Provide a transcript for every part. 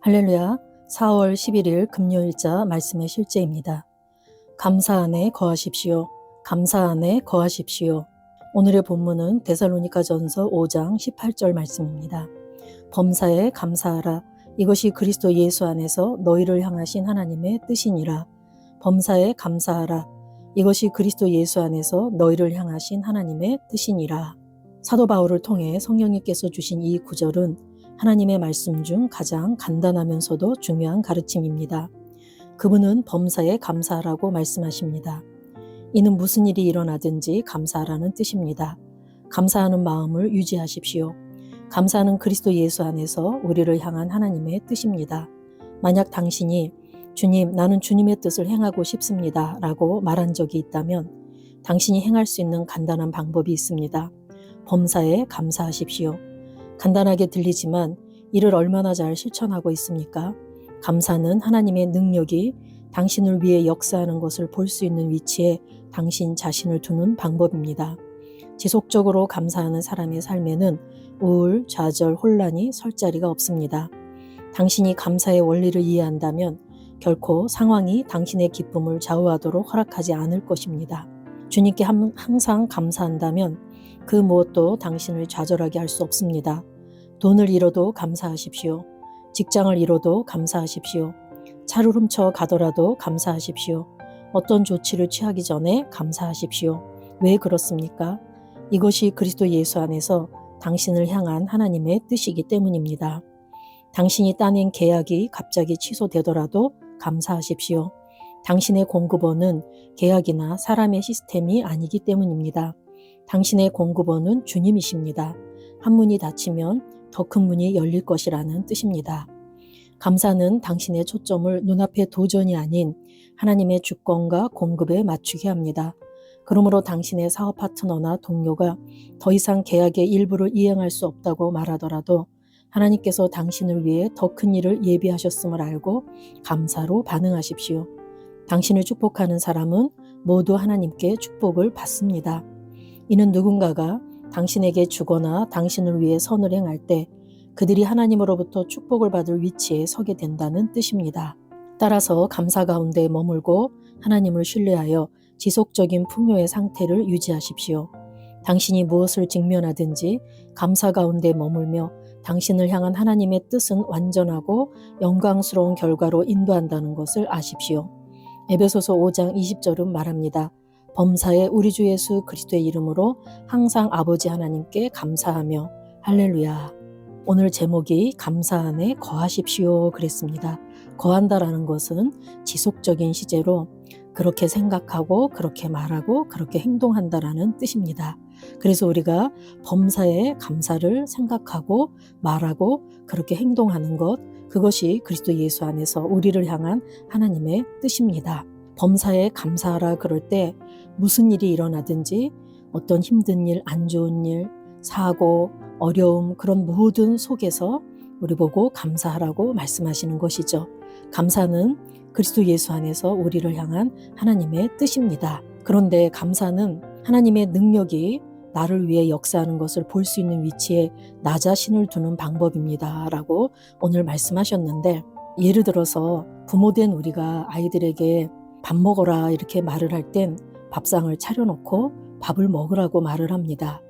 할렐루야. 4월 11일 금요일자 말씀의 실제입니다. 감사 안에 거하십시오. 감사 안에 거하십시오. 오늘의 본문은 데살로니가전서 5장 18절 말씀입니다. 범사에 감사하라. 이것이 그리스도 예수 안에서 너희를 향하신 하나님의 뜻이니라. 범사에 감사하라. 이것이 그리스도 예수 안에서 너희를 향하신 하나님의 뜻이니라. 사도 바울을 통해 성령님께서 주신 이 구절은 하나님의 말씀 중 가장 간단하면서도 중요한 가르침입니다. 그분은 범사에 감사하라고 말씀하십니다. 이는 무슨 일이 일어나든지 감사하라는 뜻입니다. 감사하는 마음을 유지하십시오. 감사는 그리스도 예수 안에서 우리를 향한 하나님의 뜻입니다. 만약 당신이 주님, 나는 주님의 뜻을 행하고 싶습니다 라고 말한 적이 있다면 당신이 행할 수 있는 간단한 방법이 있습니다. 범사에 감사하십시오. 간단하게 들리지만 이를 얼마나 잘 실천하고 있습니까? 감사는 하나님의 능력이 당신을 위해 역사하는 것을 볼 수 있는 위치에 당신 자신을 두는 방법입니다. 지속적으로 감사하는 사람의 삶에는 우울, 좌절, 혼란이 설 자리가 없습니다. 당신이 감사의 원리를 이해한다면 결코 상황이 당신의 기쁨을 좌우하도록 허락하지 않을 것입니다. 주님께 항상 감사한다면 그 무엇도 당신을 좌절하게 할 수 없습니다. 돈을 잃어도 감사하십시오. 직장을 잃어도 감사하십시오. 차를 훔쳐 가더라도 감사하십시오. 어떤 조치를 취하기 전에 감사하십시오. 왜 그렇습니까? 이것이 그리스도 예수 안에서 당신을 향한 하나님의 뜻이기 때문입니다. 당신이 따낸 계약이 갑자기 취소되더라도 감사하십시오. 당신의 공급원은 계약이나 사람의 시스템이 아니기 때문입니다. 당신의 공급원은 주님이십니다. 한 문이 닫히면 더 큰 문이 열릴 것이라는 뜻입니다. 감사는 당신의 초점을 눈앞의 도전이 아닌 하나님의 주권과 공급에 맞추게 합니다. 그러므로 당신의 사업 파트너나 동료가 더 이상 계약의 일부를 이행할 수 없다고 말하더라도 하나님께서 당신을 위해 더 큰 일을 예비하셨음을 알고 감사로 반응하십시오. 당신을 축복하는 사람은 모두 하나님께 축복을 받습니다. 이는 누군가가 당신에게 주거나 당신을 위해 선을 행할 때 그들이 하나님으로부터 축복을 받을 위치에 서게 된다는 뜻입니다. 따라서 감사 가운데 머물고 하나님을 신뢰하여 지속적인 풍요의 상태를 유지하십시오. 당신이 무엇을 직면하든지 감사 가운데 머물며 당신을 향한 하나님의 뜻은 완전하고 영광스러운 결과로 인도한다는 것을 아십시오. 에베소서 5장 20절은 말합니다. 범사에 우리 주 예수 그리스도의 이름으로 항상 아버지 하나님께 감사하며 할렐루야. 오늘 제목이 감사 안에 거하십시오 그랬습니다. 거한다라는 것은 지속적인 시제로 그렇게 생각하고 그렇게 말하고 그렇게 행동한다라는 뜻입니다. 그래서 우리가 범사에 감사를 생각하고 말하고 그렇게 행동하는 것, 그것이 그리스도 예수 안에서 우리를 향한 하나님의 뜻입니다. 범사에 감사하라 그럴 때 무슨 일이 일어나든지 어떤 힘든 일, 안 좋은 일, 사고, 어려움 그런 모든 속에서 우리 보고 감사하라고 말씀하시는 것이죠. 감사는 그리스도 예수 안에서 우리를 향한 하나님의 뜻입니다. 그런데 감사는 하나님의 능력이 나를 위해 역사하는 것을 볼 수 있는 위치에 나 자신을 두는 방법입니다. 라고 오늘 말씀하셨는데 예를 들어서 부모된 우리가 아이들에게 밥 먹어라 이렇게 말을 할 땐 밥상을 차려놓고 밥을 먹으라고 말을 합니다.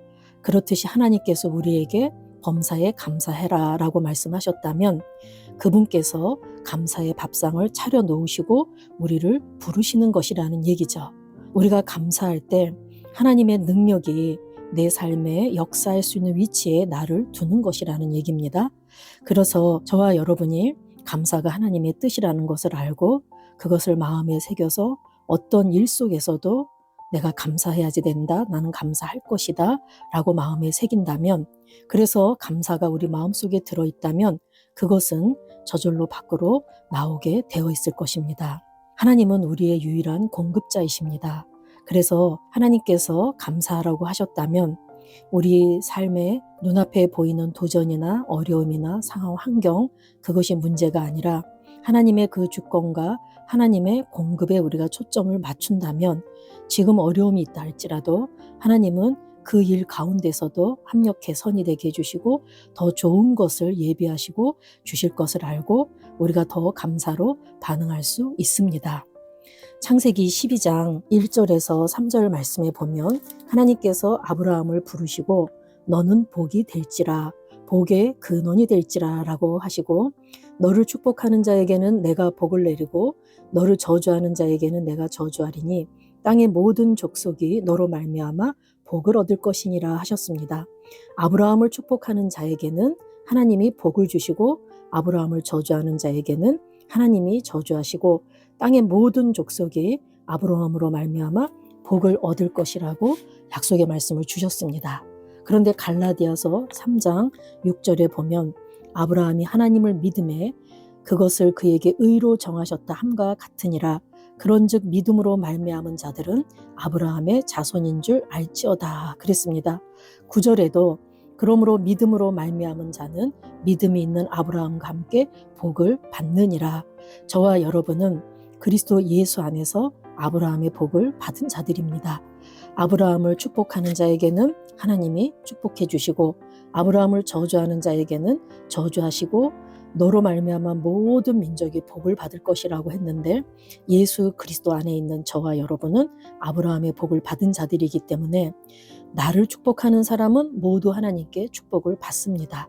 그렇듯이 하나님께서 우리에게 범사에 감사해라 라고 말씀하셨다면 그분께서 감사의 밥상을 차려놓으시고 우리를 부르시는 것이라는 얘기죠. 우리가 감사할 때 하나님의 능력이 내 삶에 역사할 수 있는 위치에 나를 두는 것이라는 얘기입니다. 그래서 저와 여러분이 감사가 하나님의 뜻이라는 것을 알고 그것을 마음에 새겨서 어떤 일 속에서도 내가 감사해야지 된다, 나는 감사할 것이다 라고 마음에 새긴다면, 그래서 감사가 우리 마음속에 들어있다면 그것은 저절로 밖으로 나오게 되어 있을 것입니다. 하나님은 우리의 유일한 공급자이십니다. 그래서 하나님께서 감사하라고 하셨다면 우리 삶의 눈앞에 보이는 도전이나 어려움이나 상황, 환경, 그것이 문제가 아니라 하나님의 그 주권과 하나님의 공급에 우리가 초점을 맞춘다면 지금 어려움이 있다 할지라도 하나님은 그 일 가운데서도 합력해 선이 되게 해주시고 더 좋은 것을 예비하시고 주실 것을 알고 우리가 더 감사로 반응할 수 있습니다. 창세기 12장 1절에서 3절 말씀에 보면 하나님께서 아브라함을 부르시고 너는 복이 될지라, 복의 근원이 될지라 라고 하시고, 너를 축복하는 자에게는 내가 복을 내리고 너를 저주하는 자에게는 내가 저주하리니 땅의 모든 족속이 너로 말미암아 복을 얻을 것이니라 하셨습니다. 아브라함을 축복하는 자에게는 하나님이 복을 주시고 아브라함을 저주하는 자에게는 하나님이 저주하시고 땅의 모든 족속이 아브라함으로 말미암아 복을 얻을 것이라고 약속의 말씀을 주셨습니다. 그런데 갈라디아서 3장 6절에 보면 아브라함이 하나님을 믿음에 그것을 그에게 의로 정하셨다 함과 같으니라. 그런즉 믿음으로 말미암은 자들은 아브라함의 자손인 줄 알지어다 그랬습니다. 9절에도 그러므로 믿음으로 말미암은 자는 믿음이 있는 아브라함과 함께 복을 받느니라. 저와 여러분은 그리스도 예수 안에서 아브라함의 복을 받은 자들입니다. 아브라함을 축복하는 자에게는 하나님이 축복해 주시고 아브라함을 저주하는 자에게는 저주하시고 너로 말미암아 모든 민족이 복을 받을 것이라고 했는데, 예수 그리스도 안에 있는 저와 여러분은 아브라함의 복을 받은 자들이기 때문에 나를 축복하는 사람은 모두 하나님께 축복을 받습니다.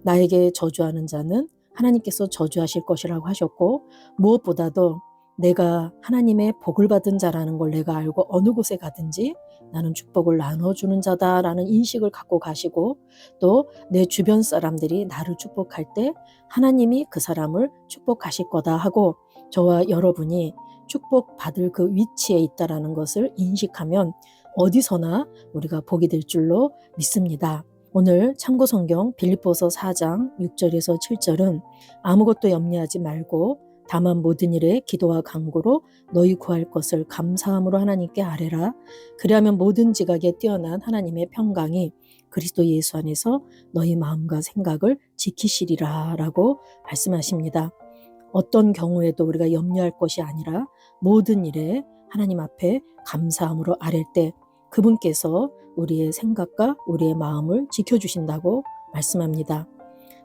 나에게 저주하는 자는 하나님께서 저주하실 것이라고 하셨고, 무엇보다도 내가 하나님의 복을 받은 자라는 걸 내가 알고 어느 곳에 가든지 나는 축복을 나눠주는 자다라는 인식을 갖고 가시고, 또 내 주변 사람들이 나를 축복할 때 하나님이 그 사람을 축복하실 거다 하고 저와 여러분이 축복받을 그 위치에 있다라는 것을 인식하면 어디서나 우리가 복이 될 줄로 믿습니다. 오늘 참고 성경 빌립보서 4장 6절에서 7절은 아무것도 염려하지 말고 다만 모든 일에 기도와 간구로 너희 구할 것을 감사함으로 하나님께 아뢰라. 그리하면 모든 지각에 뛰어난 하나님의 평강이 그리스도 예수 안에서 너희 마음과 생각을 지키시리라 라고 말씀하십니다. 어떤 경우에도 우리가 염려할 것이 아니라 모든 일에 하나님 앞에 감사함으로 아랠 때 그분께서 우리의 생각과 우리의 마음을 지켜주신다고 말씀합니다.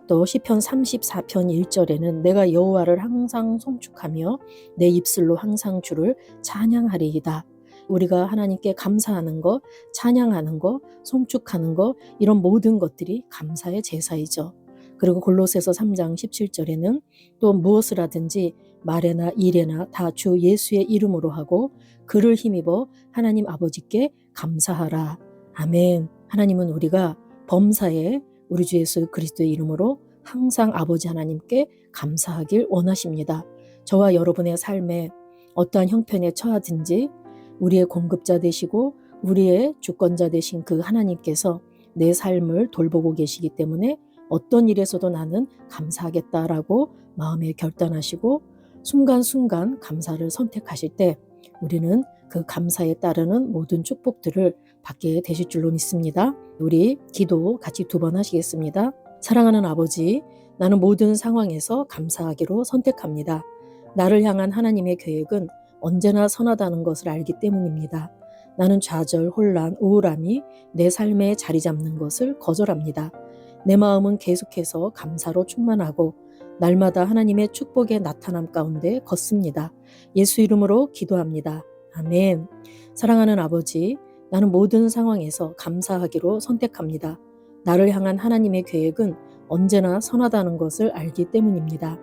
또 시편 34편 1절에는 내가 여호와를 항상 송축하며 내 입술로 항상 주를 찬양하리이다. 우리가 하나님께 감사하는 것, 찬양하는 것, 송축하는 것, 이런 모든 것들이 감사의 제사이죠. 그리고 골로새서 3장 17절에는 또 무엇을 하든지 말에나 일에나 다 주 예수의 이름으로 하고 그를 힘입어 하나님 아버지께 감사하라. 아멘. 하나님은 우리가 범사에 우리 주 예수 그리스도의 이름으로 항상 아버지 하나님께 감사하길 원하십니다. 저와 여러분의 삶에 어떠한 형편에 처하든지 우리의 공급자 되시고 우리의 주권자 되신 그 하나님께서 내 삶을 돌보고 계시기 때문에 어떤 일에서도 나는 감사하겠다라고 마음에 결단하시고 순간순간 감사를 선택하실 때 우리는 그 감사에 따르는 모든 축복들을 받게 되실 줄로 믿습니다. 우리 기도 같이 2번 하시겠습니다. 사랑하는 아버지, 나는 모든 상황에서 감사하기로 선택합니다. 나를 향한 하나님의 계획은 언제나 선하다는 것을 알기 때문입니다. 나는 좌절, 혼란, 우울함이 내 삶에 자리 잡는 것을 거절합니다. 내 마음은 계속해서 감사로 충만하고 날마다 하나님의 축복의 나타남 가운데 걷습니다. 예수 이름으로 기도합니다. 아멘. 사랑하는 아버지, 나는 모든 상황에서 감사하기로 선택합니다. 나를 향한 하나님의 계획은 언제나 선하다는 것을 알기 때문입니다.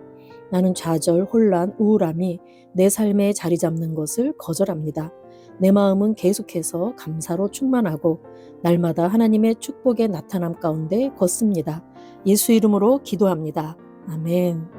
나는 좌절, 혼란, 우울함이 내 삶에 자리 잡는 것을 거절합니다. 내 마음은 계속해서 감사로 충만하고 날마다 하나님의 축복의 나타남 가운데 걷습니다. 예수 이름으로 기도합니다. 아멘.